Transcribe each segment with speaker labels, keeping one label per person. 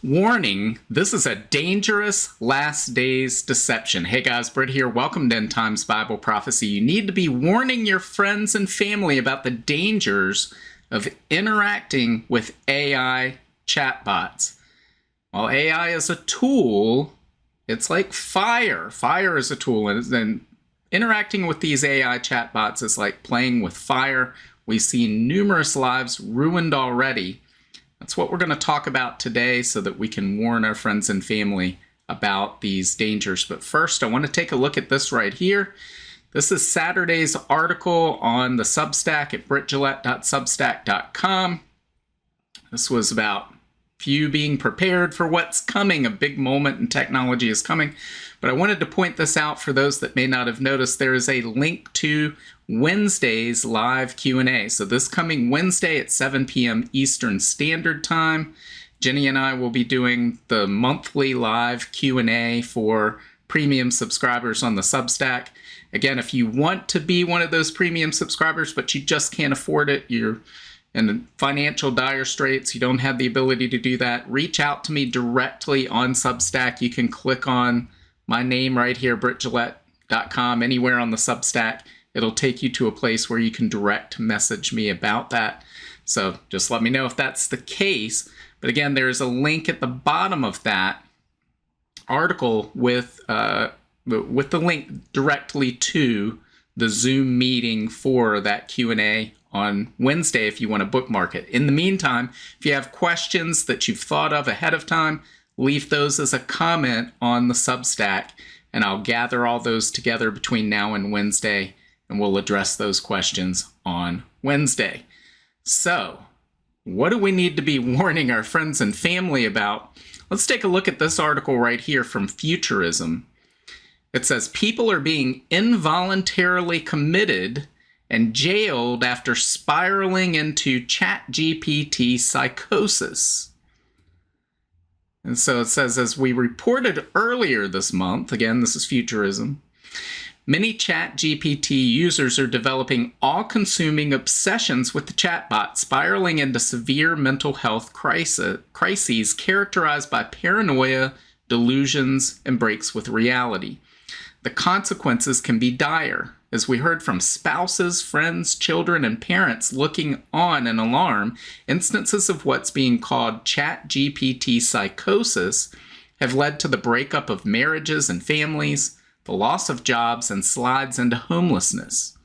Speaker 1: Warning, this is a dangerous last days deception. Hey guys, Britt here. Welcome to End Times Bible Prophecy. You need to be warning your friends and family about the dangers of interacting with AI chatbots. While AI is a tool, it's like fire. Fire is a tool, and then interacting with these AI chatbots is like playing with fire. We've seen numerous lives ruined already. That's what we're going to talk about today so that we can warn our friends and family about these dangers. But first, I want to take a look at this right here. This is Saturday's article on the Substack at brittgillette.substack.com. This was about few being prepared for what's coming. A big moment in technology is coming. But I wanted to point this out for those that may not have noticed. There is a link to Wednesday's live Q&A. So this coming Wednesday at 7 p.m. Eastern Standard Time, Jenny and I will be doing the monthly live Q&A for premium subscribers on the Substack. Again, if you want to be one of those premium subscribers, but you just can't afford it, you're in financial dire straits, you don't have the ability to do that, reach out to me directly on Substack. You can click on my name right here, brittgillette.com, anywhere on the Substack. It'll take you to a place where you can direct message me about that. So just let me know if that's the case. But again, there's a link at the bottom of that article with the link directly to the Zoom meeting for that Q&A on Wednesday if you want to bookmark it. In the meantime, if you have questions that you've thought of ahead of time, leave those as a comment on the Substack, and I'll gather all those together between now and Wednesday, and we'll address those questions on Wednesday. So, what do we need to be warning our friends and family about? Let's take a look at this article right here from Futurism. It says, people are being involuntarily committed and jailed after spiraling into ChatGPT psychosis. And so it says, as we reported earlier this month, again, this is Futurism, many ChatGPT users are developing all-consuming obsessions with the chatbot, spiraling into severe mental health crises characterized by paranoia, delusions, and breaks with reality. The consequences can be dire, as we heard from spouses, friends, children, and parents looking on in alarm. Instances of what's being called ChatGPT psychosis have led to the breakup of marriages and families, the loss of jobs, and slides into homelessness.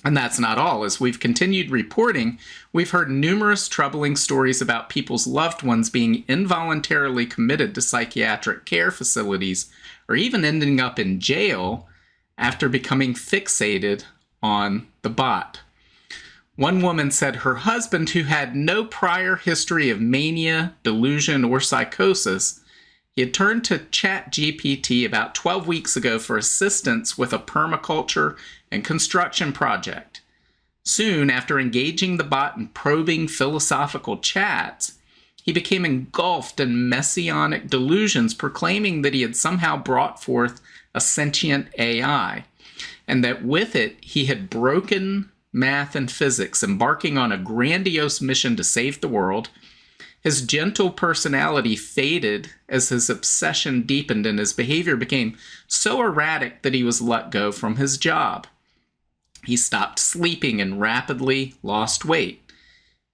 Speaker 1: And that's not all. As we've continued reporting, we've heard numerous troubling stories about people's loved ones being involuntarily committed to psychiatric care facilities or even ending up in jail after becoming fixated on the bot. One woman said her husband, who had no prior history of mania, delusion, or psychosis, he had turned to ChatGPT about 12 weeks ago for assistance with a permaculture and construction project. Soon after engaging the bot in probing philosophical chats, he became engulfed in messianic delusions, proclaiming that he had somehow brought forth a sentient AI, and that with it he had broken math and physics, embarking on a grandiose mission to save the world. His gentle personality faded as his obsession deepened, and his behavior became so erratic that he was let go from his job. He stopped sleeping and rapidly lost weight.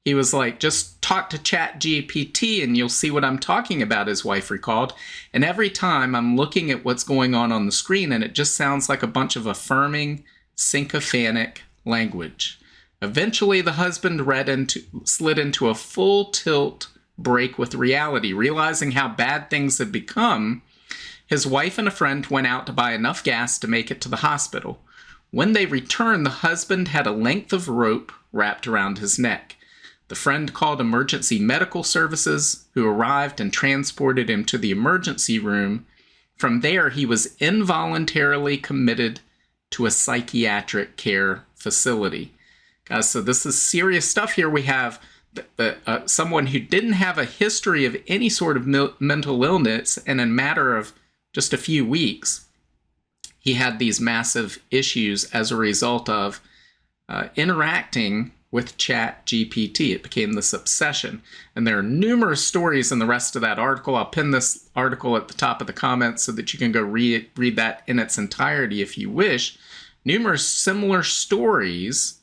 Speaker 1: He was like, just talk to ChatGPT and you'll see what I'm talking about, his wife recalled. And every time I'm looking at what's going on the screen, and it just sounds like a bunch of affirming, sycophantic language. Eventually, the husband slid into a full tilt break with reality. Realizing how bad things had become, his wife and a friend went out to buy enough gas to make it to the hospital. When they returned, the husband had a length of rope wrapped around his neck. The friend called emergency medical services, who arrived and transported him to the emergency room. From there, he was involuntarily committed to a psychiatric care facility. Guys, so this is serious stuff here. We have someone who didn't have a history of any sort of mental illness, and in a matter of just a few weeks, he had these massive issues as a result of interacting with ChatGPT. It became this obsession. And there are numerous stories in the rest of that article. I'll pin this article at the top of the comments so that you can go read that in its entirety if you wish. Numerous similar stories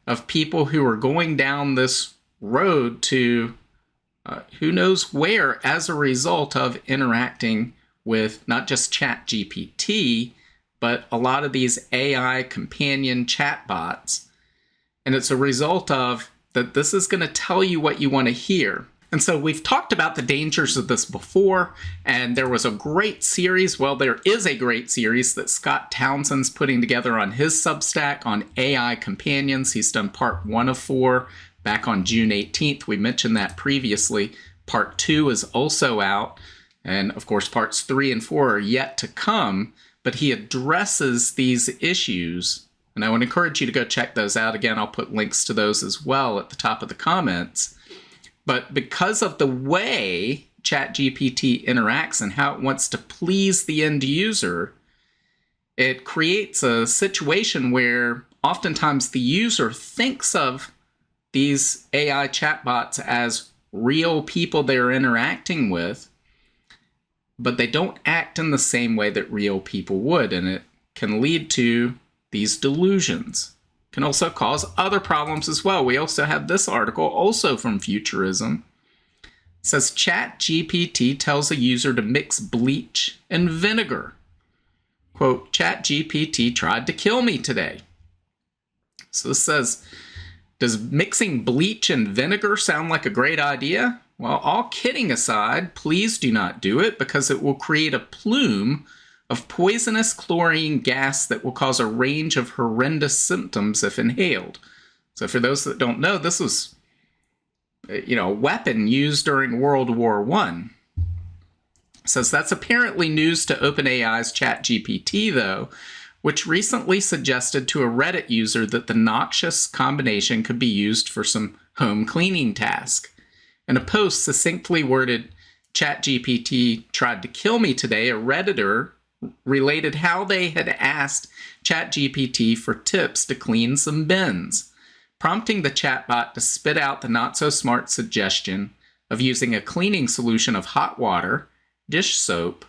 Speaker 1: of people who are going down this road to who knows where as a result of interacting with not just ChatGPT, but a lot of these AI companion chatbots. And it's a result of that this is going to tell you what you want to hear. And so we've talked about the dangers of this before, and there was a great series, well, there is a great series that Scott Townsend's putting together on his Substack on AI companions. He's done part 1 of 4 back on June 18th. We mentioned that previously. Part 2 is also out, and of course parts 3 and 4 are yet to come, but he addresses these issues. And I would encourage you to go check those out. Again, I'll put links to those as well at the top of the comments. But because of the way ChatGPT interacts and how it wants to please the end user, it creates a situation where oftentimes the user thinks of these AI chatbots as real people they're interacting with, but they don't act in the same way that real people would. And it can lead to these delusions. Can also cause other problems as well. We also have this article, also from Futurism. It says ChatGPT tells a user to mix bleach and vinegar. Quote, ChatGPT tried to kill me today. So this says, does mixing bleach and vinegar sound like a great idea? Well, all kidding aside, please do not do it because it will create a plume of poisonous chlorine gas that will cause a range of horrendous symptoms if inhaled. So for those that don't know, this was, a weapon used during World War I. Says that's apparently news to OpenAI's ChatGPT, though, which recently suggested to a Reddit user that the noxious combination could be used for some home cleaning task. In a post succinctly worded, ChatGPT tried to kill me today, a Redditor related how they had asked ChatGPT for tips to clean some bins, prompting the chatbot to spit out the not-so-smart suggestion of using a cleaning solution of hot water, dish soap,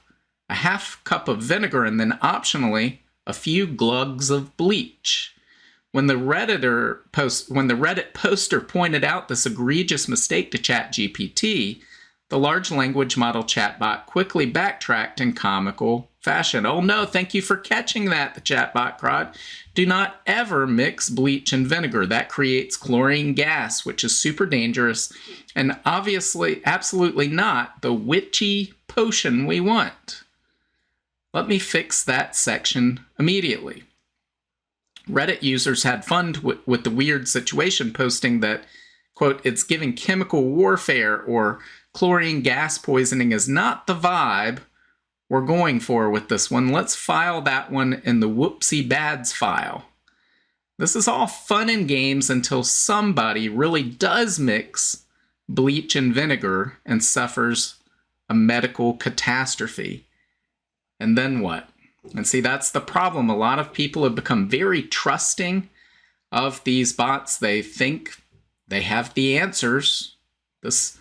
Speaker 1: a half cup of vinegar, and then optionally a few glugs of bleach. When the Reddit poster pointed out this egregious mistake to ChatGPT, the large language model chatbot quickly backtracked in comical fashion. "Oh no, thank you for catching that," the chatbot cried. "Do not ever mix bleach and vinegar. That creates chlorine gas, which is super dangerous, and obviously, absolutely not the witchy potion we want. Let me fix that section immediately." Reddit users had fun with the weird situation, posting that, quote, "it's giving chemical warfare," or "chlorine gas poisoning is not the vibe we're going for with this one. Let's file that one in the whoopsie bads file." This is all fun and games until somebody really does mix bleach and vinegar and suffers a medical catastrophe. And then what? And see, that's the problem. A lot of people have become very trusting of these bots. They think they have the answers. This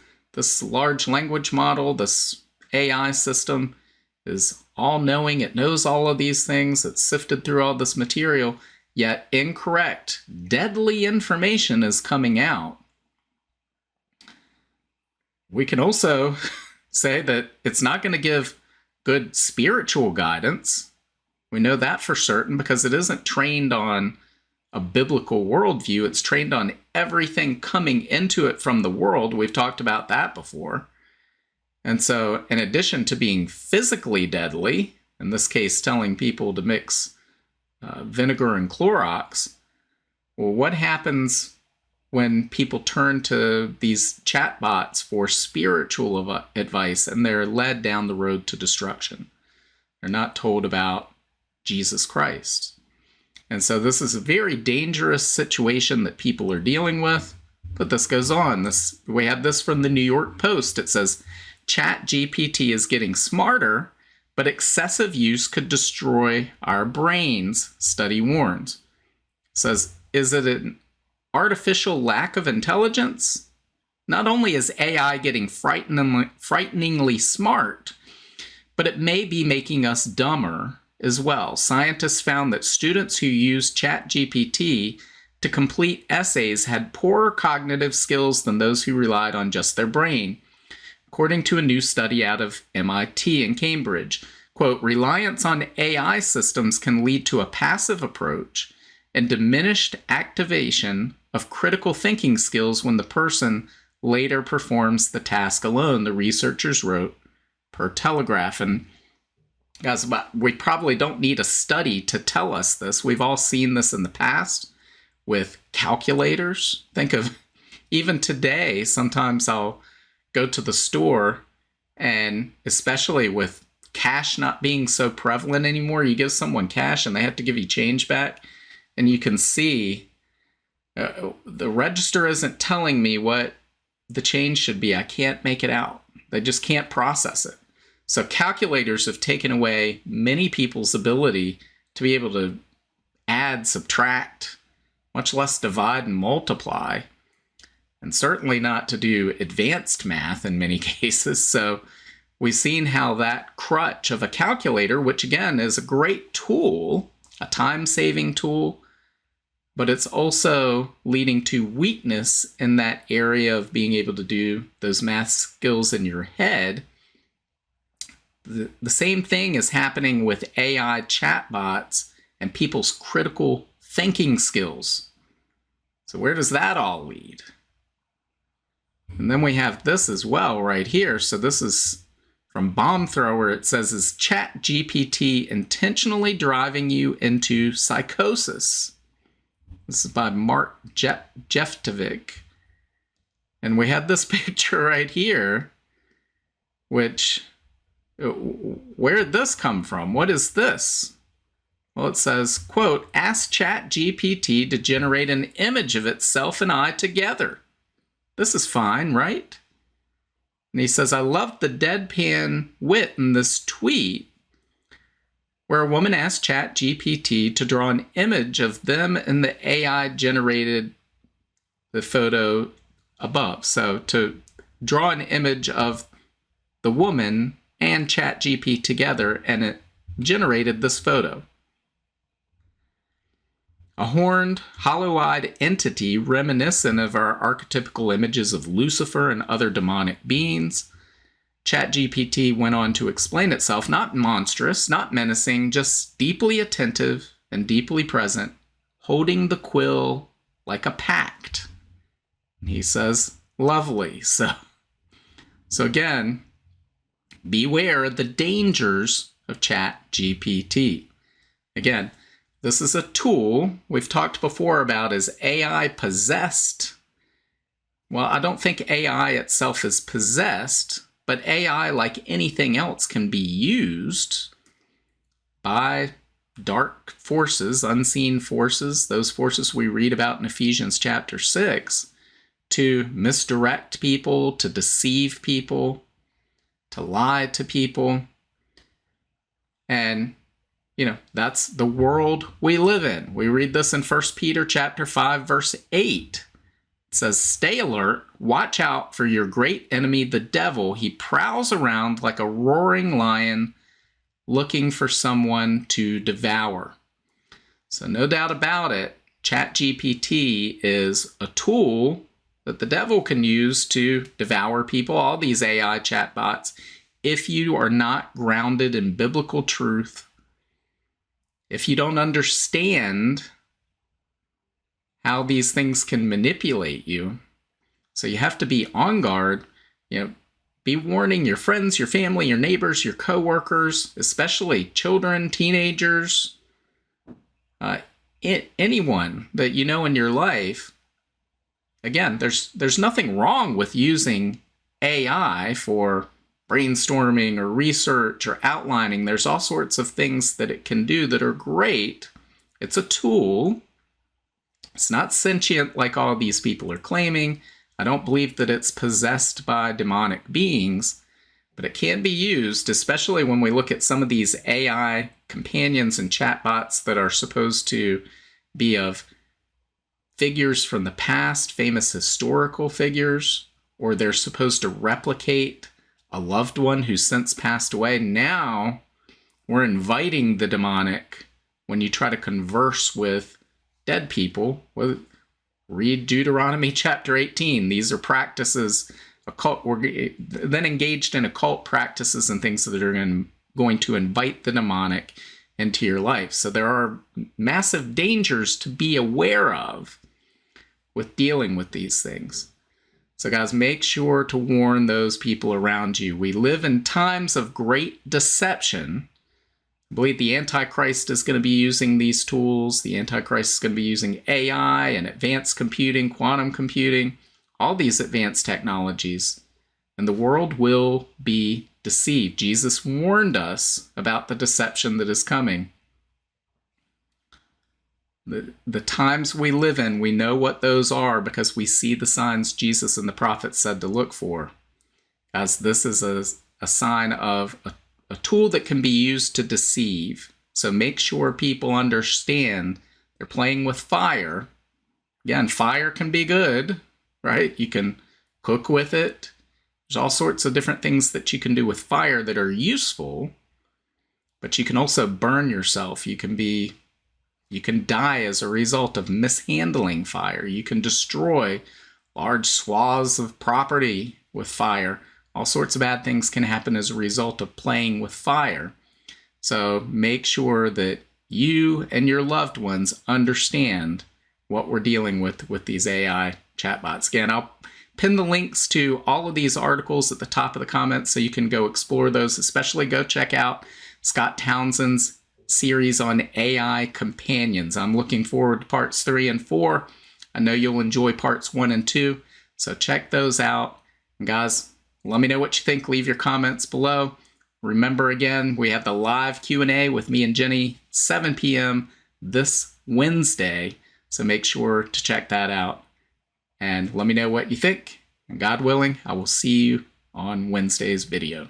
Speaker 1: large language model, this AI system is all-knowing. It knows all of these things. It's sifted through all this material, yet incorrect, deadly information is coming out. We can also say that it's not going to give good spiritual guidance. We know that for certain because it isn't trained on a biblical worldview. It's trained on everything coming into it from the world. We've talked about that before. And so in addition to being physically deadly, in this case telling people to mix vinegar and Clorox, well, what happens when people turn to these chatbots for spiritual advice and they're led down the road to destruction? They're not told about Jesus Christ. And so this is a very dangerous situation that people are dealing with. But this goes on. We had this from the New York Post. It says, ChatGPT is getting smarter, but excessive use could destroy our brains, study warns. It says, is it an artificial lack of intelligence? Not only is AI getting frighteningly smart, but it may be making us dumber as well. Scientists found that students who used ChatGPT to complete essays had poorer cognitive skills than those who relied on just their brain, according to a new study out of MIT and Cambridge. Quote, reliance on AI systems can lead to a passive approach and diminished activation of critical thinking skills when the person later performs the task alone, the researchers wrote per Telegraph. And guys, we probably don't need a study to tell us this. We've all seen this in the past with calculators. Think of even today, sometimes I'll go to the store, and especially with cash not being so prevalent anymore, you give someone cash and they have to give you change back, and you can see the register isn't telling me what the change should be. I can't make it out. They just can't process it. So calculators have taken away many people's ability to be able to add, subtract, much less divide and multiply, and certainly not to do advanced math in many cases. So we've seen how that crutch of a calculator, which again is a great tool, a time-saving tool, but it's also leading to weakness in that area of being able to do those math skills in your head. The same thing is happening with AI chatbots and people's critical thinking skills. So where does that all lead? And then we have this as well right here. So this is from Bomb Thrower. It says, is ChatGPT intentionally driving you into psychosis? This is by Mark Jeftovic. And we had this picture right here, which, where did this come from? What is this? Well, it says, quote, ask ChatGPT to generate an image of itself and I together. This is fine, right? And he says, I love the deadpan wit in this tweet where a woman asked ChatGPT to draw an image of them and the AI generated the photo above. So to draw an image of the woman and ChatGPT together, and it generated this photo. A horned, hollow-eyed entity reminiscent of our archetypical images of Lucifer and other demonic beings. ChatGPT went on to explain itself, not monstrous, not menacing, just deeply attentive and deeply present, holding the quill like a pact. And he says, lovely. So again, beware the dangers of ChatGPT. Again, this is a tool we've talked before about is AI possessed. Well, I don't think AI itself is possessed, but AI, like anything else, can be used by dark forces, unseen forces, those forces we read about in Ephesians chapter 6, to misdirect people, to deceive people, to lie to people. And that's the world we live in. We read this in 1 Peter chapter 5, verse 8. It says, stay alert, watch out for your great enemy, the devil. He prowls around like a roaring lion looking for someone to devour. So no doubt about it, ChatGPT is a tool that the devil can use to devour people, all these AI chatbots, if you are not grounded in biblical truth. If you don't understand how these things can manipulate you, so you have to be on guard, be warning your friends, your family, your neighbors, your coworkers, especially children, teenagers, anyone that you know in your life. Again, there's nothing wrong with using AI for brainstorming or research or outlining. There's all sorts of things that it can do that are great. It's a tool. It's not sentient like all these people are claiming. I don't believe that it's possessed by demonic beings, but it can be used, especially when we look at some of these AI companions and chatbots that are supposed to be of figures from the past, famous historical figures, or they're supposed to replicate a loved one who's since passed away. Now we're inviting the demonic when you try to converse with dead people. Well, read Deuteronomy chapter 18. These are practices, we're then engaged in occult practices and things that are going to invite the demonic into your life. So there are massive dangers to be aware of with dealing with these things. So guys, make sure to warn those people around you. We live in times of great deception. I believe the Antichrist is going to be using these tools. The Antichrist is going to be using AI and advanced computing, quantum computing, all these advanced technologies. And the world will be deceived. Jesus warned us about the deception that is coming. The times we live in, we know what those are because we see the signs Jesus and the prophets said to look for. As this is a sign of a tool that can be used to deceive. So make sure people understand they're playing with fire. Again, fire can be good, right? You can cook with it. There's all sorts of different things that you can do with fire that are useful, but you can also burn yourself. You can die as a result of mishandling fire. You can destroy large swaths of property with fire. All sorts of bad things can happen as a result of playing with fire. So make sure that you and your loved ones understand what we're dealing with these AI chatbots. Again, I'll pin the links to all of these articles at the top of the comments so you can go explore those. Especially go check out Scott Townsend's series on AI companions. I'm looking forward to parts 3 and 4. I know you'll enjoy parts 1 and 2. So check those out. And guys, let me know what you think. Leave your comments below. Remember, again, we have the live Q&A with me and Jenny, 7 p.m. this Wednesday. So make sure to check that out. And let me know what you think. And God willing, I will see you on Wednesday's video.